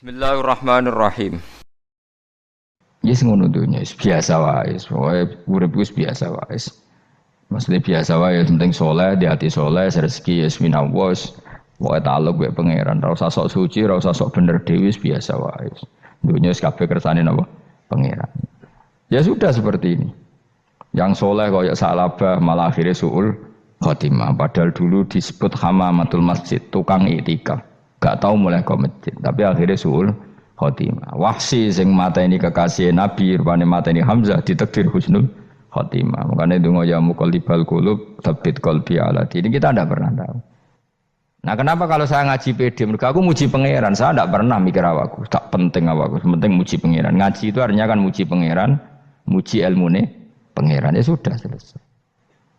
Bismillahirrahmanirrahim. Yes ngono dunya biasa wae, pokoke urip wis biasa wae. Maksudnya biasa wae penting soleh, di hati soleh, rezeki wis minawos. Pokoke taluk mek pangeran, ora usah sok suci, ora usah sok bener dhewe wis biasa wae. Dunya wis kabeh kersane napa? Pangeran. Ya sudah seperti ini. Yang soleh kaya salabah malah akhirnya suul khotimah. Padahal dulu disebut hamamatul masjid, tukang iktikaf. Gak tahu mulai ke masjid, tapi akhirnya suul khotimah. Wahsi sing mateni kekasih Nabi, rupane mateni Hamzah ditakdir husnul khotimah. Makanya donga ya muqallibal qulub tsabbit qalbi ala dini. Kita tidak pernah tahu. Nah, kenapa kalau saya ngaji PD? Mereka aku muji pangeran, saya tidak pernah mikir awakku, tak penting awakku, penting muji pangeran. Ngaji itu artinya kan muji pangeran, muji ilmune pangeran, ya sudah selesai.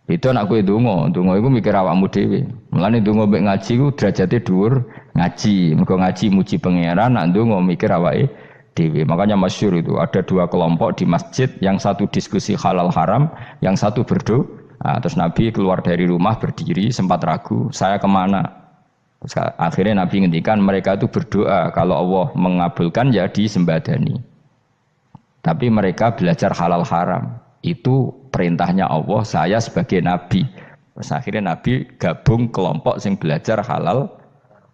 Itu anak kowe donga iku mikir awakmu dhewe. Mulane donga mek ngaji ku derajate dhuwur ngaji. Mergo ngaji muji pangeran, nak donga mikir awake dhewe. Makanya masyhur itu ada dua kelompok di masjid, yang satu diskusi halal haram, yang satu berdoa. Nah, terus Nabi keluar dari rumah berdiri sempat ragu, saya kemana? Terus akhirnya Nabi ngendikan mereka itu berdoa kalau Allah mengabulkan ya disembadani. Tapi mereka belajar halal haram. Itu perintahnya Allah, saya sebagai Nabi. Terus akhirnya Nabi gabung kelompok yang belajar halal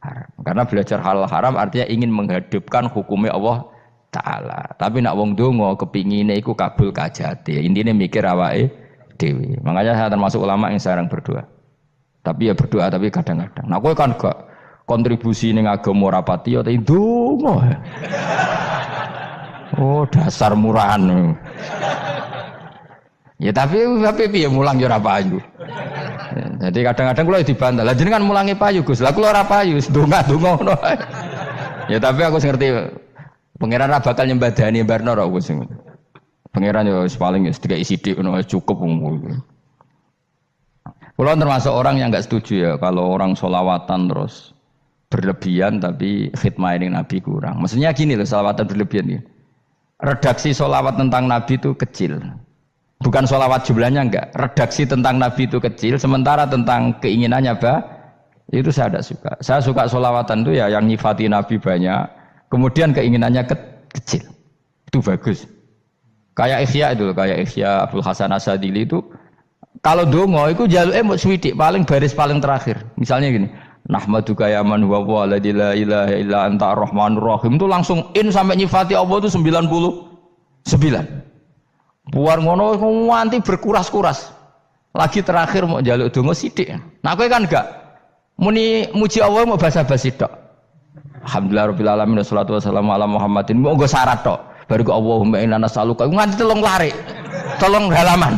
haram. Karena belajar halal haram artinya ingin menghidupkan hukumnya Allah Ta'ala. Tapi nak wong donga kepingine iku kabul kajate. Intine mikir awake dhewe. Makanya saya termasuk ulama yang jarang berdoa. Tapi ya berdoa tapi kadang-kadang. Nah kowe kan gak kontribusi ning agama ora pati ya ndonga. Oh dasar murahan. Ya tapi piye mulang ya ora payu. Jadi kadang-kadang kula dibantah. Lah jenengan mulangi payu Gus. Lah kula ora payu, ndonga-ndonga ngono. Ya tapi aku ngerti pangeran ra bakal nyembadani barno ora Gus. Pangeran ya paling wis dikai sithik ngono cukup wong. Kula termasuk orang yang enggak setuju ya kalau orang sholawatan terus berlebihan tapi khidmah ini Nabi kurang. Maksudnya gini loh, sholawatan berlebihan ya. Redaksi sholawat tentang Nabi itu kecil. Bukan sholawat jumlahnya enggak, redaksi tentang Nabi itu kecil, sementara tentang keinginannya itu saya tidak suka. Saya suka sholawatan itu ya yang nyifati Nabi banyak, kemudian keinginannya kecil, itu bagus. Kayak Ikhya itu, kayak Ikhya Abdul Hasan Asadili itu, kalau dongo itu jaluknya mau swidik, paling baris paling terakhir. Misalnya gini, Nahmaduka ya man huwa waladi la ilaha illa anta ar-rahmanur rahim, itu langsung in sampai nyifati Allah itu 99. Buar ngono nganti berkuras-kuras. Lagi terakhir mau njaluk donga sithik. Nah kowe kan enggak muni muji Allah mau basa-basi tok. Alhamdulillah rabbil alamin wassalatu wassalamu ala Muhammadin. Mau nggo syarat tok. Baru ke Allahumma inna nas'aluka nganti telung lari. Tolong halaman.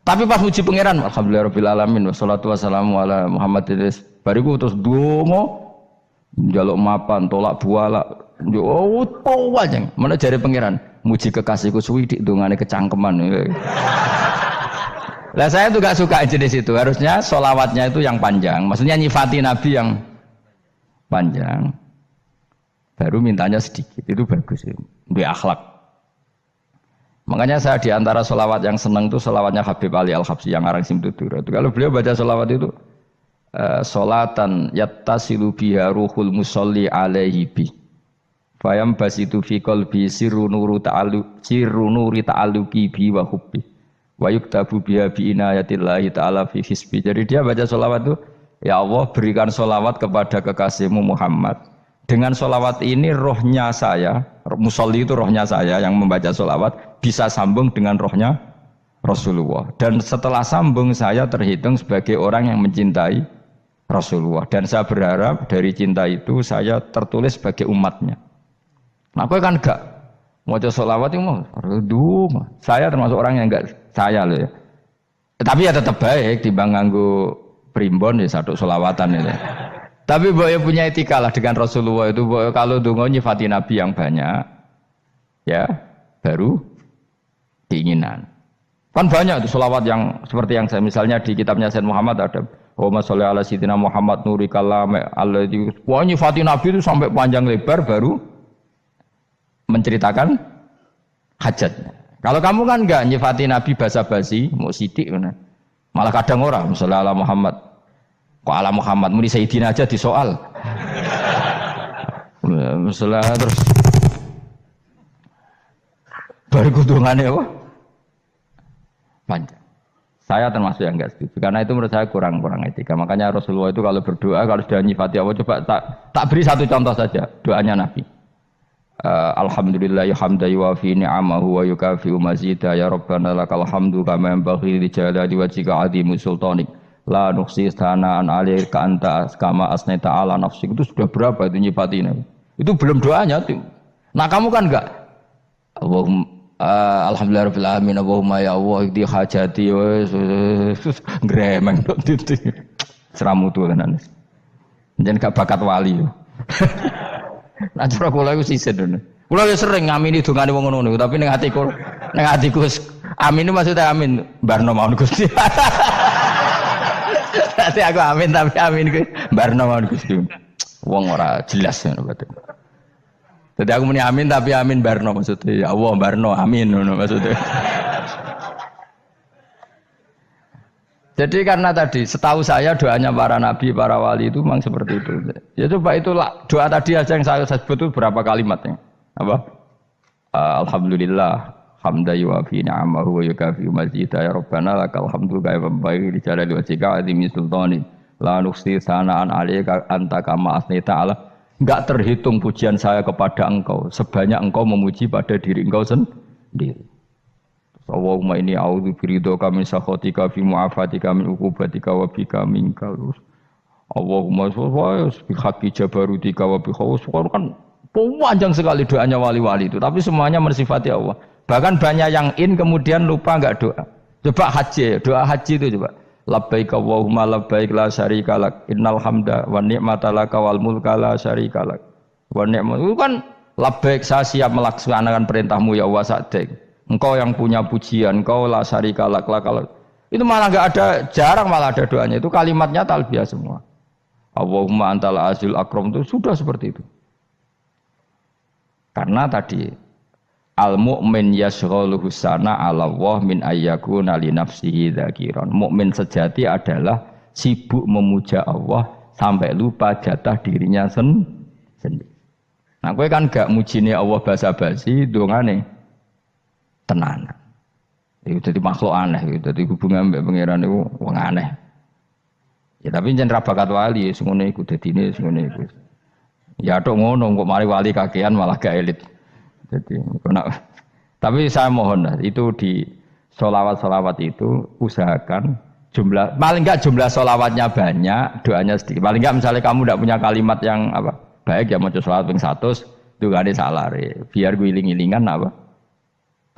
Tapi pas muji pangeran alhamdulillah rabbil alamin wassalatu wassalamu ala Muhammadin. Bariku terus donga njaluk mapan tolak buala. Yo aja. Mana jare pangeran? Muji kekasihku suwidik dongane kecangkeman. Lah saya tuh gak suka jenis itu. Harusnya sholawatnya itu yang panjang. Maksudnya nyifati Nabi yang panjang. Baru mintanya sedikit. Itu bagus. Lebih akhlak. Makanya saya diantara sholawat yang senang itu sholawatnya Habib Ali Al-Habsyi yang arang Simtudur. Kalau beliau baca sholawat itu sholatan yattasilu biha ruhul musolli alaihi bi. Fayam basitu fi qalbi sirru nuri ta'alluqi bi wa hubbi wa yuktabu biha bi inayatillahi ta'ala fi hisbi. Jadi dia baca sholawat itu, ya Allah berikan sholawat kepada kekasihmu Muhammad. Dengan sholawat ini rohnya saya, musolli itu rohnya saya yang membaca sholawat bisa sambung dengan rohnya Rasulullah. Dan setelah sambung saya terhitung sebagai orang yang mencintai Rasulullah. Dan saya berharap dari cinta itu saya tertulis sebagai umatnya. Nah, aku kan enggak mau sholawat itu mau saya termasuk orang yang enggak saya loh ya. Tapi ya tetap baik dibanding nganggo primbon ya satu sholawatan itu. Tapi boleh punya etika lah dengan Rasulullah itu. Kalau dongo nyifati Nabi yang banyak, ya baru keinginan. Kan banyak itu sholawat yang seperti yang saya misalnya di kitabnya Sayyid Muhammad ada. Allahumma sholli ala sayyidina Muhammad nuri kalam alladzi. Wah nyifati Nabi itu sampai panjang lebar baru menceritakan hajatnya. Kalau kamu kan enggak nyifati Nabi basa-basi, mau sidik mana. Malah kadang orang, misalnya ala Muhammad. Kok ala Muhammad, muni Sayyidina aja disoal. Masalah terus baru kudungannya apa? Panjang. Saya termasuk yang enggak setuju karena itu menurut saya kurang etika. Makanya Rasulullah itu kalau berdoa kalau sudah nyifati Allah coba tak beri satu contoh saja doanya Nabi. Alhamdulillah hamda yuwafi ni'amahu wa yukafi'u mazida ya rabbana lakal hamdu kama yanbaghi li jalali wajhika 'azimi sultanik la nuhsi sana'an 'alaika anta kama asnaita 'ala nafsik. Itu sudah berapa itu nyifati ini? Itu belum doanya tuh. Nah kamu kan enggak Allahumma alhamdulillah rabbil alamin Allahumma ya Allah iki hajati wis gremeng tok titik seramutu tenan. Njen gak bakat wali. Nah cara kula iku sisen ngono. Kula ya sering ngamini dongane wong ngono tapi ning atiku amin itu maksudnya amin barno mawon Gusti. Nanti aku amin tapi amin ku barno mawon Gusti. Wong ora jelas ngono berarti. Jadi aku muni amin tapi amin barno maksudnya ya Allah barno amin maksudnya. Jadi karena tadi setahu saya doanya para nabi, para wali itu memang seperti itu. Ya coba itulah doa tadi aja yang saya sebut itu berapa kalimatnya? Apa? Alhamdulillah hamda yuwafi ni'amahu wa yukafi mazida ya rabbana lakal hamdu kaya baik di jalali wajhika azimi sultani la nuhsi sana'an 'alaika anta kama asnaita 'ala. Enggak terhitung pujian saya kepada engkau sebanyak engkau memuji pada diri engkau sendiri. Allahumma inni a'udzu biridhoka min sakhatika fi mu'afatika min uqubatika wa bika minkal. Allahumma sholli bi haqqi jabarutika wa bi khawfika kan panjang sekali doanya wali-wali itu tapi semuanya mensifati Allah. Bahkan banyak yang kemudian lupa enggak doa. Coba haji, doa haji itu coba. Labbaik Allahumma labbaik la syarika lak innal hamda wa ni'mata laka wal mulka la syarika lak wa ni'mat itu kan labbaik saya siap melaksanakan perintahmu ya Allah sa'dik engkau yang punya pujian engkau la syarika lak itu malah enggak ada jarang malah ada doanya itu kalimatnya talbiyah semua Allahumma antal azil akram itu sudah seperti itu karena tadi al-mu'min yashghaluhu sana 'ala Allah min ayyakuna li nafsihi dzakiran. Mukmin sejati adalah sibuk memuja Allah sampai lupa jatah dirinya sendiri. Nah, kowe kan gak mujine Allah basa-basi, dongane tenanan. Itu dadi makhluk aneh, itu dadi hubungan mbek pangeran iku wong aneh. Ya tapi jen ra bakat wali, ngono iku dadine ngono iku. Ya tok ngono kok mari wali kakean malah gak elit. Jadi, tapi saya mohon itu di sholawat itu usahakan jumlah paling enggak jumlah sholawatnya banyak doanya sedikit paling enggak misalnya kamu tidak punya kalimat yang apa baik ya mau sholawat ping 100 itu gak ada salah biar guling-gilingan apa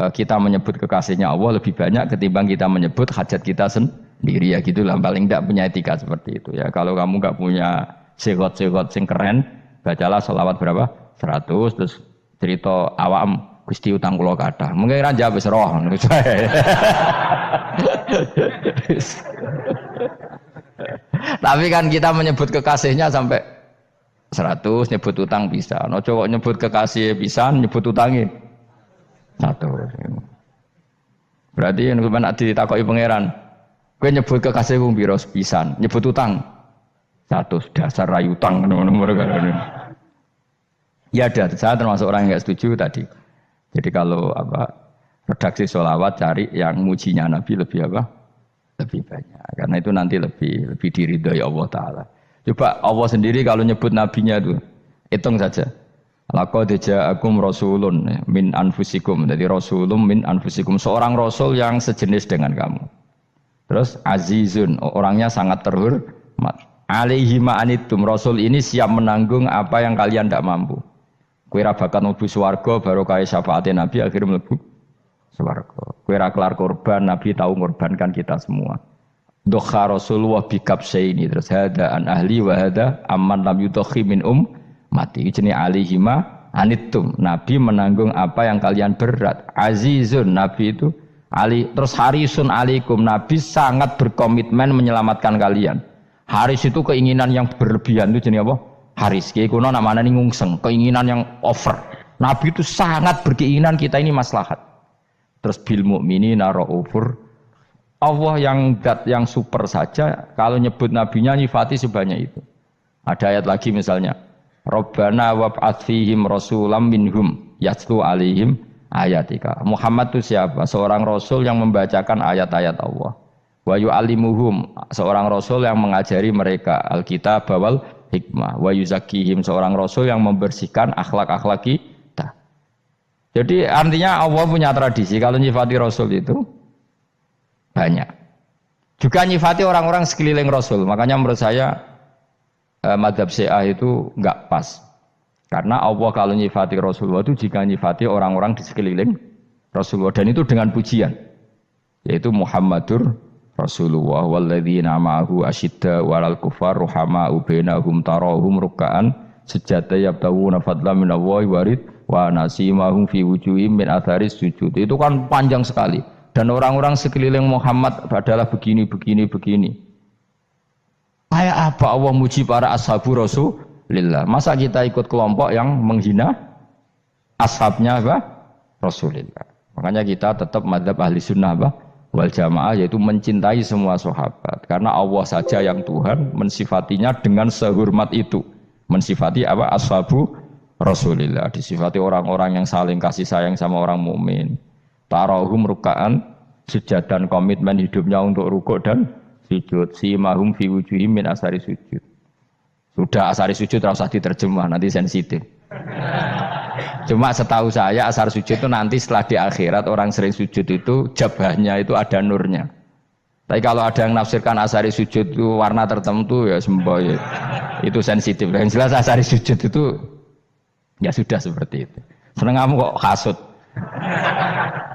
kita menyebut kekasihnya Allah lebih banyak ketimbang kita menyebut hajat kita sendiri ya gitulah paling enggak punya etika seperti itu ya kalau kamu enggak punya segot-segot sing keren bacalah sholawat berapa 100 terus cerita awam Gusti utang kula kathah. Mungkin ra jawab wis roh ngono saya. Tapi kan kita menyebut kekasihnya sampai 100 nyebut utang bisa. No cowok nyebut kekasih pisan nyebut utangi 100. Berarti yen nek ditakoki pangeran, kowe nyebut kekasih wong pira pisan, nyebut utang 100 dasar ra utang ngono mereka. Ya ada, saya termasuk orang yang nggak setuju tadi. Jadi kalau redaksi sholawat cari yang mujinya Nabi lebih lebih banyak. Karena itu nanti lebih diridhoi Allah Taala. Coba Allah sendiri kalau nyebut nabinya itu hitung saja. Laqad ja'akum rasulun min anfusikum. Jadi rasulun min anfusikum seorang rasul yang sejenis dengan kamu. Terus azizun orangnya sangat terhormat. Alaihi ma'anitum rasul ini siap menanggung apa yang kalian tidak mampu. Kowe ra bakat mlebu swarga baru kaya syafaate Nabi akhirnya mlebu swarga. Kowe ra kelar korban Nabi tahu mengorbankan kita semua. Dokha Rasulullah bikabsaini terus hada an ahli wa hada amman lam yudakhi min mati jenenge alihima anittum. Nabi menanggung apa yang kalian berat. Azizun Nabi itu ali terus harisun alaikum Nabi sangat berkomitmen menyelamatkan kalian. Haris itu keinginan yang berlebihan itu jenenge apa? Haris, kiai kuno namanya ini ngungseng, keinginan yang over. Nabi itu sangat berkeinginan kita ini maslahat. Terus bil mukminina raufur. Allah yang super saja kalau nyebut nabinya nyifati sebanyak itu. Ada ayat lagi misalnya, Rabbana wab'ats fihim rasulam minhum yatlu alaihim ayatika. Muhammad itu siapa? Seorang rasul yang membacakan ayat-ayat Allah. Wa yu'allimuhum, seorang rasul yang mengajari mereka alkitab wal hikmah. Wa yuzakkihim, seorang rasul yang membersihkan akhlak-akhlak kita. Jadi artinya Allah punya tradisi kalau nyifati rasul itu banyak. Juga nyifati orang-orang sekeliling rasul. Makanya menurut saya madzhab Syiah itu enggak pas. Karena Allah kalau nyifati Rasulullah itu jika nyifati orang-orang di sekeliling Rasulullah, dan itu dengan pujian. Yaitu Muhammadur Rasulullah walladzina ma'ahu asyidda 'alal kuffar ruhama'u bainahum tarahum ruk'an sujada yabtawuna fadlan minallahi warid wa nasimahum fi wujuhim min atharis sujud. Itu kan panjang sekali. Dan orang-orang sekeliling Muhammad adalah begini. Kayak apa Allah muji para ashabu Rasulillah? Masa kita ikut kelompok yang menghina ashabnya apa? Rasulillah. Makanya kita tetap madzhab ahli sunnah apa? Wal jamaah, yaitu mencintai semua sahabat. Karena Allah saja yang Tuhan mensifatinya dengan sehormat itu. Mensifati apa? Ashabu Rasulillah. Disifati orang-orang yang saling kasih sayang sama orang mukmin. Tarahum ruka'an, sujud dan komitmen hidupnya untuk rukuk dan sujud. Simahum fi wujuhim min asari sujud. Sudah asari sujud tidak usah diterjemah, nanti sensitif. Cuma setahu saya asar sujud itu nanti setelah di akhirat orang sering sujud itu jabahnya itu ada nurnya. Tapi kalau ada yang nafsirkan asari sujud itu warna tertentu ya semboy. Itu sensitif. Yang jelas asari sujud itu ya sudah seperti itu. Seneng kamu kok hasut.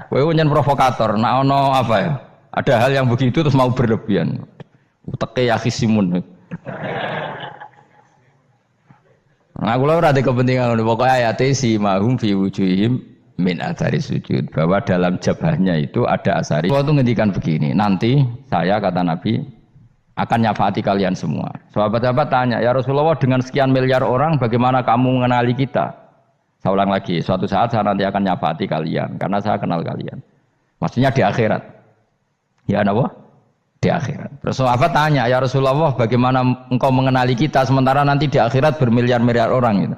Kowe nyen provokator, nak ono apa ya? Ada hal yang begitu terus mau berlebihan. Uteke ya khisimun. Nah, kula ora ada kepentingan ngono. Pokoke ayate si mahum fi wujuhihim min athari sujud, bahwa dalam jabahnya itu ada asari. Waktu ngendikan begini, nanti saya kata Nabi akan nyafaati kalian semua. Sahabat-sahabat tanya, ya Rasulullah dengan sekian miliar orang bagaimana kamu mengenali kita? Saya ulang lagi, suatu saat saya nanti akan nyafaati kalian karena saya kenal kalian. Maksudnya di akhirat. Ya apa? Di akhirat. Terus sahabat tanya, ya Rasulullah bagaimana engkau mengenali kita sementara nanti di akhirat bermiliar-miliar orang gitu.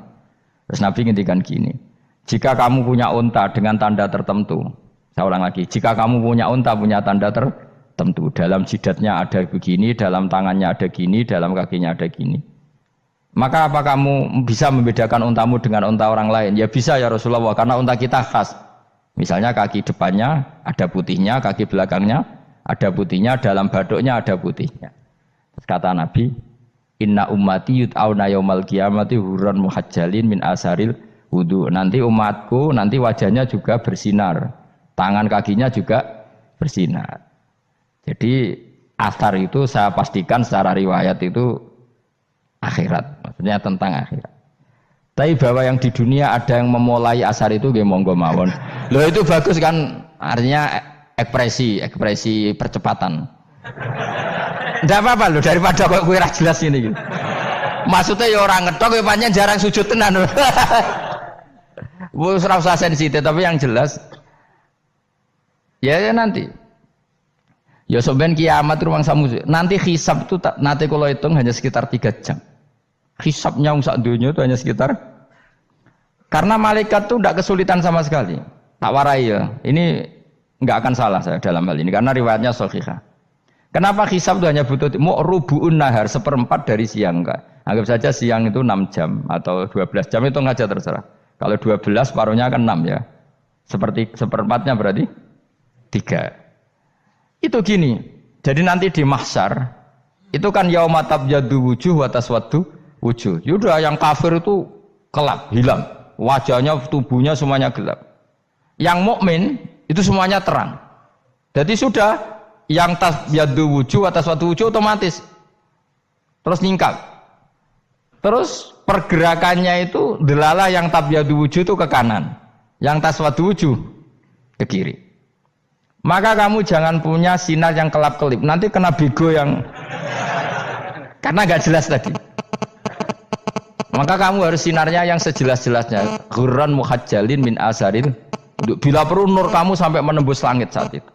Terus Nabi ngendikan gini, jika kamu punya unta dengan tanda tertentu, saya ulang lagi, jika kamu punya unta punya tanda tertentu, dalam jidatnya ada begini, dalam tangannya ada gini, dalam kakinya ada gini, maka apa kamu bisa membedakan untamu dengan unta orang lain? Ya bisa ya Rasulullah, karena unta kita khas. Misalnya kaki depannya ada putihnya, kaki belakangnya ada putihnya, dalam baduknya ada putihnya. Kata Nabi, inna ummati yut'auna yaumal qiyamati hurran muhajjalin min asaril wudu. Nanti umatku nanti wajahnya juga bersinar, tangan kakinya juga bersinar. Jadi asar itu saya pastikan secara riwayat itu akhirat, maksudnya tentang akhirat. Tapi bahwa yang di dunia ada yang memulai asar itu nggih monggo mawon. Loh itu bagus kan, artinya ekspresi percepatan. Ndak apa-apa loh, daripada kok kowe ora jelas ini gitu. Maksudnya ya orang ngetok ya pancen jarang sujud tenan. Wis ora usah sensitif, tapi yang jelas ya nanti. Ya sampean kiamat ruang samu. Nanti hisab itu nanti kalau hitung hanya sekitar 3 jam. Hisabnya sak dunia itu hanya sekitar, karena malaikat itu tidak kesulitan sama sekali. Tak warai ya. Ini enggak akan salah saya dalam hal ini karena riwayatnya sahihah. Kenapa hisab itu hanya butuh rubu'un nahar, 1/4 dari siang enggak? Anggap saja siang itu 6 jam atau 12 jam, itu aja terserah. Kalau 12 paruhnya kan 6 ya. Seperti 1/4-nya berarti 3. Itu gini. Jadi nanti di mahsyar itu kan yauma tabyaddu wujuh wa taswaddu wujuh. Yaudah yang kafir itu kelap, hilang. Wajahnya, tubuhnya semuanya gelap. Yang mukmin itu semuanya terang. Jadi sudah yang tabyaddu wujuh wa taswaddu wujuh otomatis terus nyingkap. Terus pergerakannya itu delalah yang tabyaddu wujuh itu ke kanan, yang taswaddu wujuh ke kiri. Maka kamu jangan punya sinar yang kelap-kelip. Nanti kena bego yang karena gak jelas tadi. Maka kamu harus sinarnya yang sejelas-jelasnya. Ghurran muhajjalin min asaril. Bila perlu nur kamu sampai menembus langit saat itu.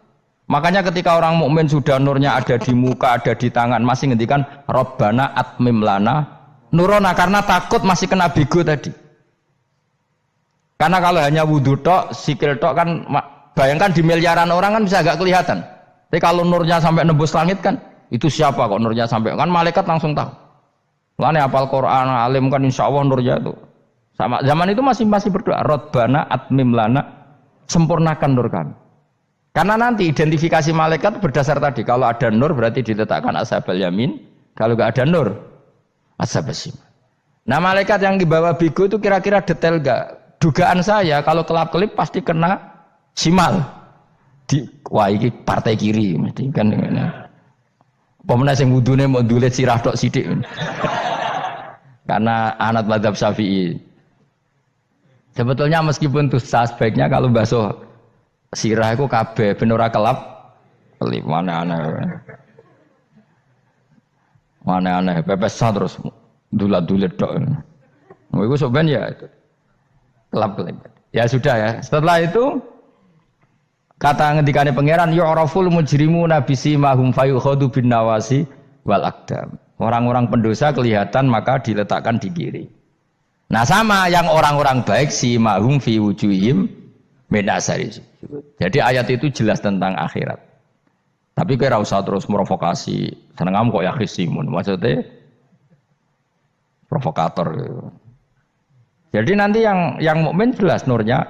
Makanya ketika orang mukmin sudah nurnya ada di muka, ada di tangan, masih ngendikan Rabbana atmim lana Nurona karena takut masih kena bego tadi. Karena kalau hanya wudhu tok, sikil tok kan, bayangkan di miliaran orang kan bisa agak kelihatan. Tapi kalau nurnya sampai nembus langit kan, itu siapa kok nurnya sampai, kan malaikat langsung tahu. Lane hafal Quran, alim kan insya Allah nurnya itu. Sama zaman itu masih berdoa, Rabbana atmim lana, sempurnakan nur kami. Karena nanti identifikasi malaikat berdasar tadi, kalau ada nur berarti diletakkan ashabal yamin, kalau nggak ada nur, ashabas shimal. Nah malaikat yang dibawa bigo itu kira-kira detail nggak? Dugaan saya kalau kelap-kelip pasti kena simal. Wah ini partai kiri mesti kan. Pemenang yang wudhunya mau dulet sirah tok sidik. Karena anak mazhab Syafi'i. Sebetulnya meskipun tuh sebaiknya kalau basuh sirah itu kabeh ben ora kelip mana aneh pepesan terus dulat-dulet tok. Mau iku soben ya itu. Kelap-kelip. Ya sudah ya. Setelah itu kata ngendikane pangeran yu'raful mujrimuna bisimahum fayukhadu bin nawasi wal aqdam. Orang-orang pendosa kelihatan maka diletakkan di kiri. Nah sama yang orang-orang baik simahum fi wujuhim min asari. Jadi ayat itu jelas tentang akhirat. Tapi kira usah terus merovokasi. Seneng kamu kok ya khisimun. Maksudnya provokator gitu. Jadi nanti yang mukmin jelas nurnya.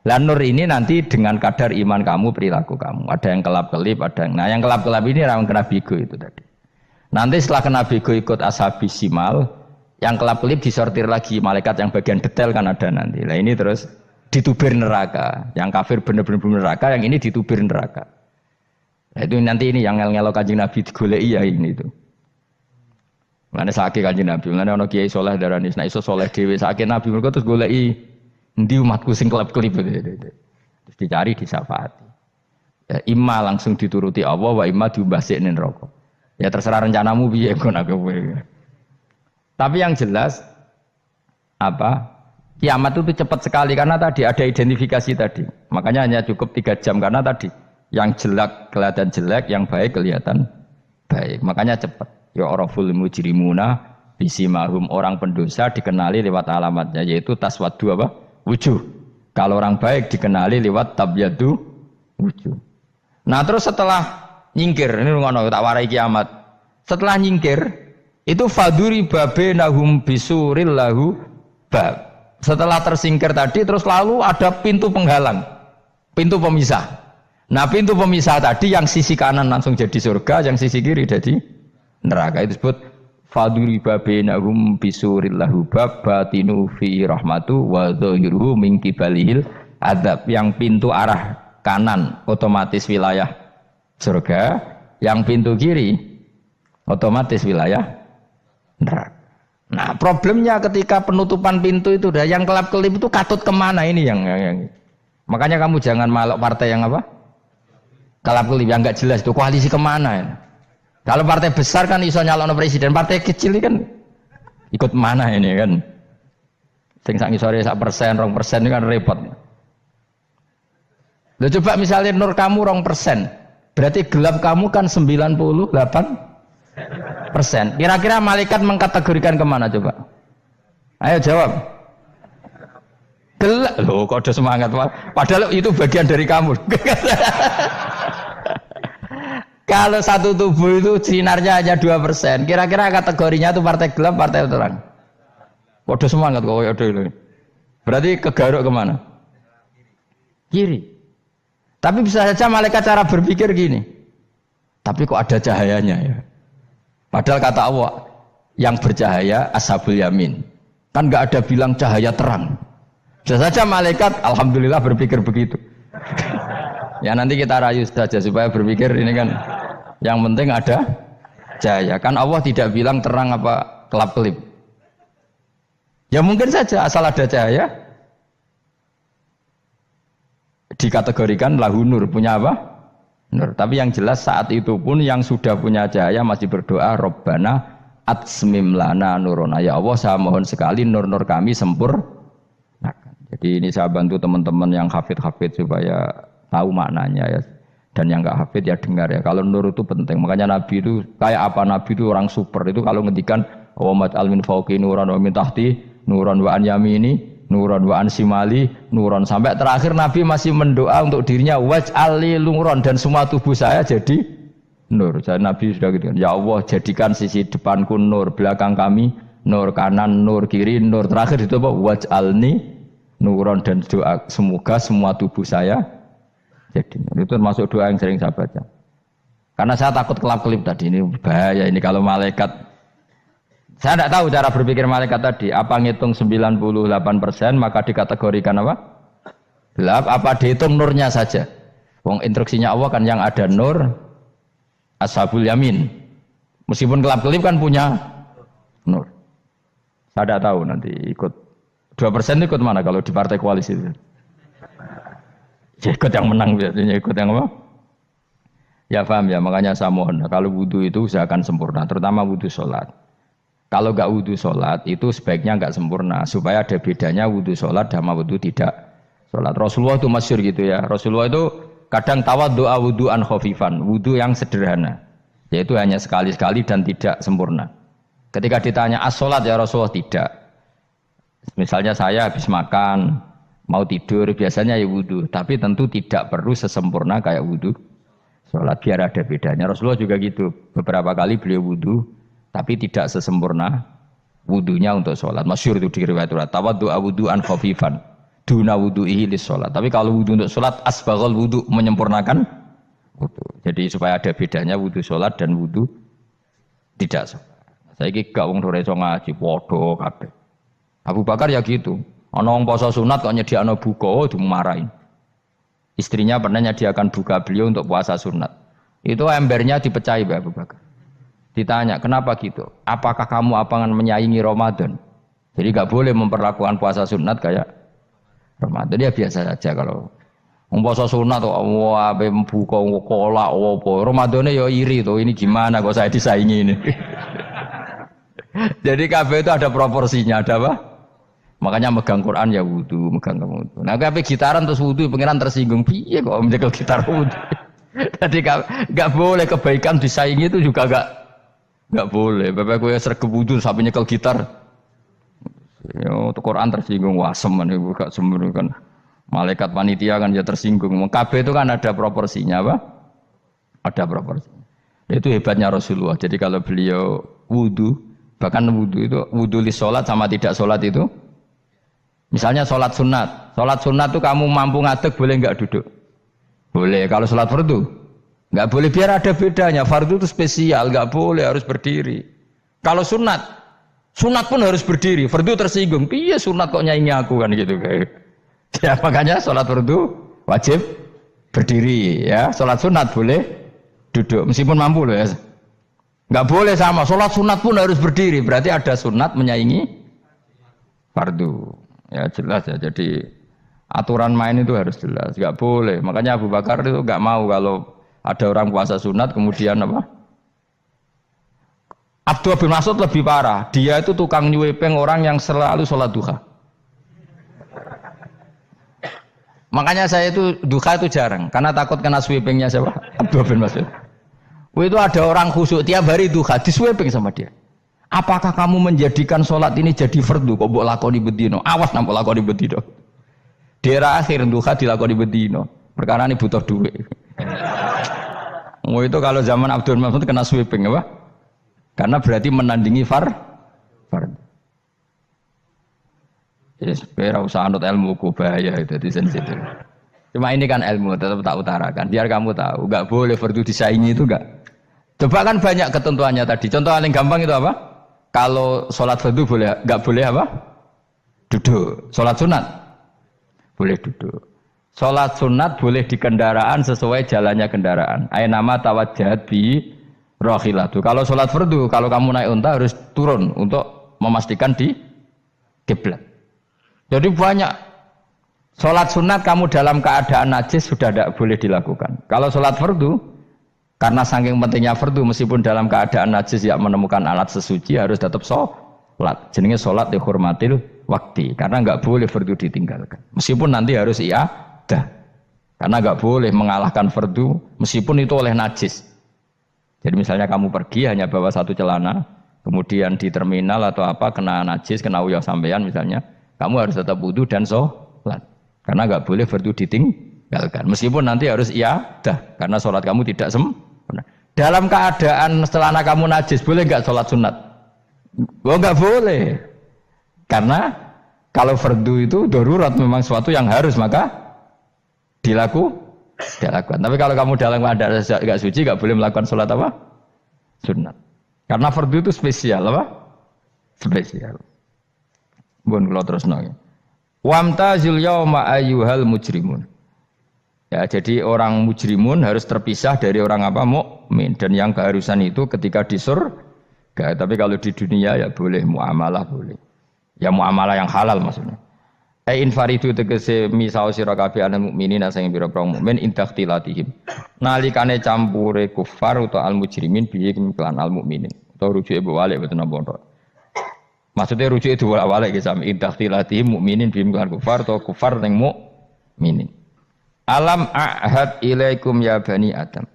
Lah nur ini nanti dengan kadar iman kamu, perilaku kamu. Ada yang kelap-kelip, ada yang. Nah, yang kelap-kelip ini orang kena bigo itu tadi. Nanti setelah kena bigo ikut ashabis simal, yang kelap-kelip disortir lagi malaikat yang bagian detail kan ada nanti. Nah, ini terus ditubir neraka. Yang kafir benar-benar neraka, yang ini ditubir neraka. Nah, itu nanti ini yang ngel-ngelo Kanjeng Nabi digoleki ya ini itu. Mana sakit Kanjeng Nabi, mana ono kiai soleh darani, nah iso soleh dewi sakit Nabi mereka terus goleki endi umatku sing kelip-kelip terus dicari disyafaati. Ya imma langsung dituruti Allah wa imma diumbasik ning neraka. Ya terserah rencanamu piye kon aku kowe. Tapi yang jelas apa? Kiamat itu cepat sekali karena tadi ada identifikasi tadi. Makanya hanya cukup 3 jam karena tadi yang jelek kelihatan jelek, yang baik kelihatan baik. Makanya cepat. Ya oraful mujrimuna bisimahum, orang pendosa dikenali lewat alamatnya yaitu taswaddu apa? Wujuh. Kalau orang baik dikenali lewat tabyadu wujuh. Nah terus setelah nyingkir, ini ngono tak warai kiamat. Setelah nyingkir itu faduri babenahum bisuril lahu bab. Setelah tersingkir tadi terus lalu ada pintu penghalang, pintu pemisah. Nah pintu pemisah tadi yang sisi kanan langsung jadi surga, yang sisi kiri jadi neraka. Itu disebut faduri babenahum bisuril lahu bab batinu fi rahmatu wa zahiruhu min kibalihil adab. Yang pintu arah kanan otomatis wilayah surga, yang pintu kiri otomatis wilayah neraka. Nah problemnya ketika penutupan pintu itu dah yang kelap-kelip itu katut kemana ini yang makanya kamu jangan malok partai yang apa kelap-kelip yang nggak jelas itu koalisi kemana ya. Kalau partai besar kan iso nyalon presiden, partai kecil ini kan ikut mana ini kan? Sing sak ngisore 1%, 2% ini kan repot. Loh coba misalnya nur kamu 2%, berarti gelap kamu kan 98%. Kira-kira malaikat mengkategorikan kemana coba? Ayo jawab. Gelap. Loh kok ada semangat, padahal itu bagian dari kamu. Kalau satu tubuh itu sinarnya hanya 2%, kira-kira kategorinya itu partai gelap, partai terang. Waduh semangat kok ada ini. Berarti kegaruk kemana? Kiri. Tapi bisa saja malaikat cara berpikir gini. Tapi kok ada cahayanya ya? Padahal kata Allah, yang bercahaya ashabul yamin. Kan nggak ada bilang cahaya terang. Bisa saja malaikat, alhamdulillah berpikir begitu. Ya nanti kita rayu saja supaya berpikir ini kan yang penting ada cahaya. Kan Allah tidak bilang terang apa kelap-kelip. Ya mungkin saja asal ada cahaya dikategorikan lahu nur, punya apa? Nur. Tapi yang jelas saat itu pun yang sudah punya cahaya masih berdoa Rabbana atsmim lana nurona. Ya Allah saya mohon sekali nur-nur kami sempurnakan. Jadi ini saya bantu teman-teman yang hafid-hafid supaya tahu maknanya ya, dan yang nggak hafid ya dengar ya. Kalau nur itu penting, makanya Nabi itu kayak apa? Nabi itu orang super itu kalau ngendikan wa maj'al min fawqi nuran wa min tahti nuran wa an yamini nuran wa an simali nuran, sampai terakhir Nabi masih mendoa untuk dirinya waj'al li nuran, dan semua tubuh saya jadi nur. Jadi Nabi sudah gitu, ya Allah jadikan sisi depanku nur, belakang kami nur, kanan nur, kiri nur, terakhir itu apa, waj'alni nuran, dan doa semoga semua tubuh saya jadi nur. Itu termasuk doa yang sering saya baca. Karena saya takut kelap-kelip tadi, ini bahaya ini kalau malaikat. Saya tidak tahu cara berpikir malaikat tadi. Apa ngitung 98% maka dikategorikan apa? Gelap. Apa dihitung nurnya saja? Wong instruksinya Allah kan yang ada nur ashabul yamin. Meskipun kelap-kelip kan punya nur. Saya tidak tahu nanti ikut 2% ikut mana kalau di partai koalisi itu. Ya, ikut yang menang biasanya, ikut yang apa? Ya paham ya, makanya saya mohon kalau wudhu itu usahakan sempurna, terutama wudhu sholat. Kalau nggak wudhu sholat itu sebaiknya nggak sempurna, supaya ada bedanya wudhu sholat sama wudhu tidak sholat. Rasulullah itu masyhur gitu ya, Rasulullah itu kadang tawaddu'a wudhu'an khafifan, wudhu yang sederhana, yaitu hanya sekali-sekali dan tidak sempurna. Ketika ditanya as-sholat ya Rasulullah, tidak. Misalnya saya habis makan, mau tidur, biasanya ya wudhu, tapi tentu tidak perlu sesempurna kayak wudhu sholat, biar ada bedanya. Rasulullah juga gitu, beberapa kali beliau wudhu tapi tidak sesempurna wudhunya untuk sholat. Masyhur itu di riwayat tawaddu'a wudhu'an khafifan duna wudhu'ihi lis sholat. Tapi kalau wudhu untuk sholat asbaghal wudhu, menyempurnakan wudhu. Jadi supaya ada bedanya wudhu sholat dan wudhu tidak sholat. Saya gak wong ora iso ngaji padha kabeh. Abu Bakar ya gitu, ana wong poso sunat kok nyediakno buka dimarahin. Istrinya pernah nyediakan buka beliau untuk puasa sunat. Itu embernya dipecahi Abu Bakar. Ditanya, kenapa gitu? Apakah kamu akan menyaingi Ramadan? Jadi nggak boleh memperlakukan puasa sunat kayak Ramadan. Ya biasa saja kalau puasa sunat tuh, wah buka kolak, apa? Ramadannya ya iri tuh. Ini gimana kok saya disaingi ini? Jadi kabeh itu ada proporsinya, ada apa? Makanya megang Quran ya wudu, megang wudu. Nah, kabeh gitaran terus wudu, pengiran tersinggung. Piye kok menjegal gitar wudu? Jadi enggak boleh kebaikan disaingi itu juga enggak boleh. Bapak kowe sregep wudu sampai nyekel gitar. Yo Quran tersinggung, wah semen iku gak semen kan. Malaikat panitia kan ya tersinggung. Kabeh itu kan ada proporsinya, apa? Ada proporsinya. Itu hebatnya Rasulullah. Jadi kalau beliau wudu, bahkan wudu itu wudu li sholat sama tidak sholat itu. Misalnya sholat sunat itu kamu mampu ngadeg boleh nggak duduk? Boleh. Kalau sholat fardu nggak boleh, biar ada bedanya. Fardu itu spesial, nggak boleh, harus berdiri. Kalau sunat pun harus berdiri. Fardu tersinggung, iya sunat kok nyaingi aku kan gitu kayak. Ya makanya sholat fardu wajib berdiri ya. Sholat sunat boleh duduk meskipun mampu loh ya. Nggak boleh sama. Sholat sunat pun harus berdiri. Berarti ada sunat menyaingi fardu. Ya jelas ya, jadi aturan main itu harus jelas, nggak boleh. Makanya Abu Bakar itu nggak mau kalau ada orang puasa sunat kemudian apa? Abdullah bin Mas'ud lebih parah, dia itu tukang nyuwepeng orang yang selalu sholat duha. Makanya saya itu duha itu jarang, karena takut kena sweepingnya siapa? Abdullah bin Mas'ud. Itu ada orang khusyuk tiap hari duha, diswepeng sama dia. Apakah kamu menjadikan sholat ini jadi fardu? Kok mbok lakoni bedino? Awas nampak lakoni bedino. Di era akhir duha dilakoni bedino. Perkara ini butuh duit. Itu kalau zaman Abdul Mas'ud kena sweeping apa? Karena berarti menandingi fardu. Jadi sepera usah anut ilmu ku bahaya itu di sensitif. Cuma ini kan ilmu tetap tak utarakan. Biar kamu tahu, nggak boleh fardu disaingi itu nggak. Coba kan banyak ketentuannya tadi. Contoh paling gampang itu apa? Kalau sholat fardu boleh, nggak boleh apa? Duduk. Sholat sunat boleh duduk. Sholat sunat boleh di kendaraan sesuai jalannya kendaraan. Ainama tawajjahat bi rakhilatu. Kalau sholat fardu, kalau kamu naik unta harus turun untuk memastikan di kiblat. Jadi banyak sholat sunat kamu dalam keadaan najis sudah tidak boleh dilakukan. Kalau sholat fardu, karena saking pentingnya fardu, meskipun dalam keadaan najis ya menemukan alat sesuci harus tetap sholat. Jenenge sholat dihormatil waktu, karena nggak boleh fardu ditinggalkan. Meskipun nanti harus iadah, karena nggak boleh mengalahkan fardu meskipun itu oleh najis. Jadi misalnya kamu pergi hanya bawa satu celana, kemudian di terminal atau apa kena najis, kena uyah sampean misalnya, kamu harus tetap wudu dan sholat. Karena nggak boleh fardu ditinggalkan. Meskipun nanti harus iadah karena sholat kamu tidak sempurna. Dalam keadaan setelah kamu najis boleh nggak sholat sunat? Oh nggak boleh. Karena kalau fardu itu darurat memang suatu yang harus maka dilakukan. Tapi kalau kamu dalam keadaan nggak suci nggak boleh melakukan sholat apa? Sunat. Karena fardu itu spesial apa? Spesial. Bon kalau terus nanya. Wamtazil yauma ayyuhal mujrimun. Ya, jadi orang mujrimun harus terpisah dari orang apa? Mukmin. Dan yang keharusan itu ketika di surga. Tapi kalau di dunia ya boleh muamalah boleh. Ya muamalah yang halal maksudnya. Infaridu tegese misau sira kabeh ana mukminin sing pira-pira mukmin intakhtilatihim. Nalikane campure kufar utawa al mujrimin bihi kelan al mukminin. Utawa rujuke balik boten napa. Maksudnya rujuk itu awalnya kita intakhtilatihim mukminin bihim kelan kufar atau kufar ning mukminin. Alam ahad ilaikum ya bani Adam.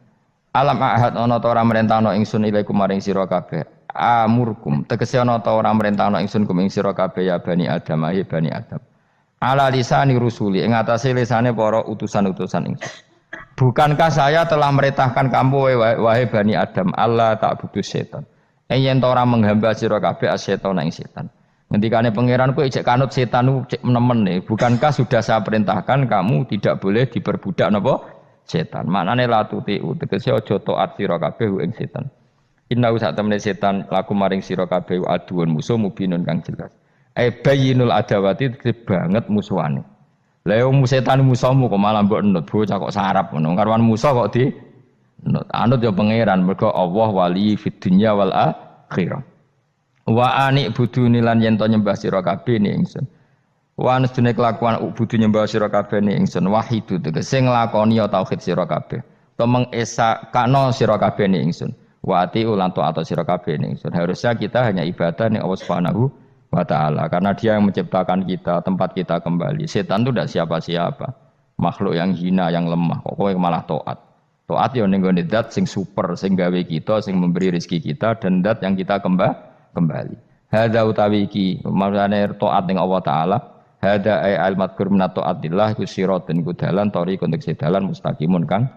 Alam ahad ana ta ora merentano ingsun ilaikum maring sira kabeh. Amurkum tegese ana ta ora merentano ingsun kum ing sira kabeh ya bani Adam ya bani Adam. Ala lisani rusuli ing atase lisane para utusan-utusan ingsun. Bukankah saya telah merintahkan kamu wahai bani Adam Allah tak butuh setan. Yen ora menghamba sira kabeh asetan ing setan. Ngendikane pangeran kowe cek kanut setan cek nemen nih. Bukankah sudah saya perintahkan kamu tidak boleh diperbudak napa setan. Maknane la tutiu tegese aja taat sira kabeh ing setan. Inna sak temene setan laku maring sira kabeh aduun musuh mubinun kang jelas. Bayyinul adawati banget musuhane. Lah yo setan musuhmu kok malah mbok enut bocah kok sarap ngono. Karwan musuh kok di anut ya pangeran mergo Allah wali fid dunya wal akhirah. Wa ani buduni lan yen to nyembah sira kabeh ni ingsun. Wa anstune kelakuan budu nyembah sira kabeh ni ingsun wahidu tegese nglakoni ya tauhid sira kabeh. To mengesakno sira kabeh ni ingsun. Wa ati ulan to atau sira kabeh ni ingsun. Harusnya kita hanya ibadah ning Allah Subhanahu wa taala karena Dia yang menciptakan kita, tempat kita kembali. Setan itu tidak siapa-siapa. Makhluk yang hina, yang lemah. Kok kowe malah taat. Taat ya ning gone zat sing super, sing gawe kita, sing memberi rezeki kita dan zat yang kita kembali. Hadza utawi iki maksudane taat ning Allah taala. Hadza ai al-madkur min taatillah ku siratun ku dalan tariqun tegese dalan mustaqimun kan